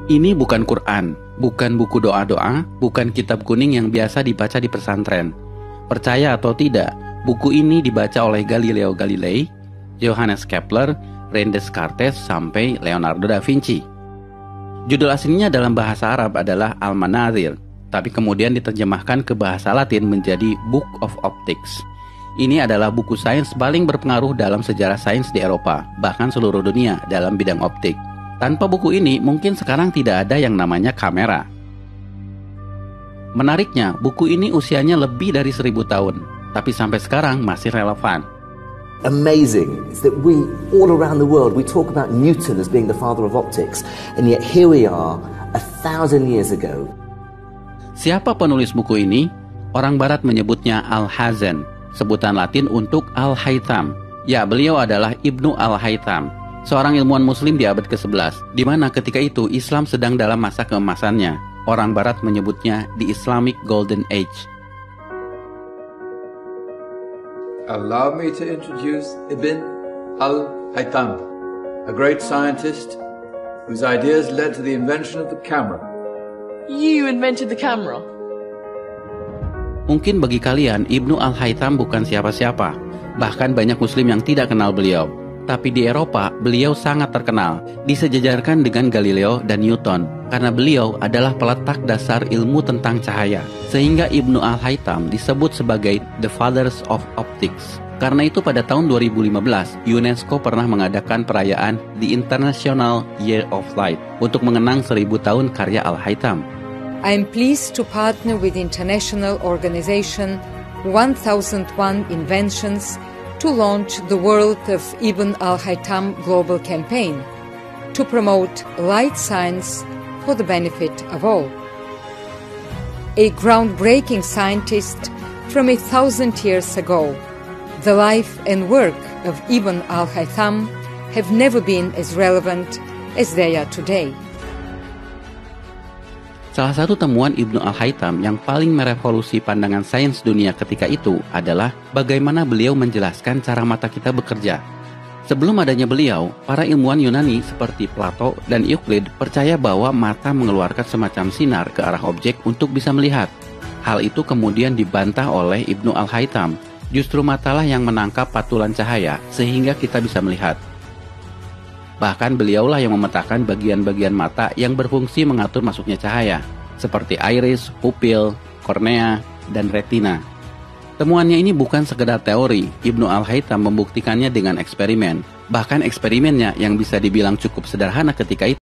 Ini bukan Quran, bukan buku doa-doa, bukan kitab kuning yang biasa dibaca di pesantren. Percaya atau tidak, buku ini dibaca oleh Galileo Galilei, Johannes Kepler, René Descartes, sampai Leonardo da Vinci. Judul aslinya dalam bahasa Arab adalah Al-Manazil, tapi kemudian diterjemahkan ke bahasa Latin menjadi Book of Optics. Ini adalah buku sains paling berpengaruh dalam sejarah sains di Eropa, bahkan seluruh dunia dalam bidang optik. Tanpa buku ini, mungkin sekarang tidak ada yang namanya kamera. Menariknya, buku ini usianya lebih dari 1000 tahun, tapi sampai sekarang masih relevan. Amazing is that we, all around the world, we talk about Newton as being the father of optics, and yet here we are, 1,000 years ago. Siapa penulis buku ini? Orang Barat menyebutnya Al-Hazen, sebutan Latin untuk Al-Haytham. Ya, beliau adalah Ibnu Al-Haytham, seorang ilmuwan muslim di abad ke-11, di mana ketika itu Islam sedang dalam masa keemasannya. Orang Barat menyebutnya the Islamic Golden Age. Allow me to introduce Ibn Al-Haytham, a great scientist whose ideas led to the invention of the camera. You invented the camera? Mungkin bagi kalian, Ibnu Al-Haytham bukan siapa-siapa. Bahkan banyak muslim yang tidak kenal beliau. Tapi di Eropa, beliau sangat terkenal, disejajarkan dengan Galileo dan Newton, karena beliau adalah peletak dasar ilmu tentang cahaya. Sehingga Ibnu Al-Haytham disebut sebagai The Fathers of Optics. Karena itu pada tahun 2015, UNESCO pernah mengadakan perayaan The International Year of Light untuk mengenang 1000 tahun karya Al-Haytham. I am pleased to partner with the international organization 1001 Inventions to launch the World of Ibn Al-Haytham Global Campaign to promote light science for the benefit of all. A groundbreaking scientist from 1,000 years ago, the life and work of Ibn Al-Haytham have never been as relevant as they are today. Salah satu temuan Ibnu Al-Haytham yang paling merevolusi pandangan sains dunia ketika itu adalah bagaimana beliau menjelaskan cara mata kita bekerja. Sebelum adanya beliau, para ilmuwan Yunani seperti Plato dan Euclid percaya bahwa mata mengeluarkan semacam sinar ke arah objek untuk bisa melihat. Hal itu kemudian dibantah oleh Ibnu Al-Haytham. Justru matalah yang menangkap patulan cahaya sehingga kita bisa melihat. Bahkan beliaulah yang memetakan bagian-bagian mata yang berfungsi mengatur masuknya cahaya, seperti iris, pupil, kornea, dan retina. Temuannya ini bukan sekedar teori, Ibnu Al-Haytham membuktikannya dengan eksperimen. Bahkan eksperimennya yang bisa dibilang cukup sederhana ketika itu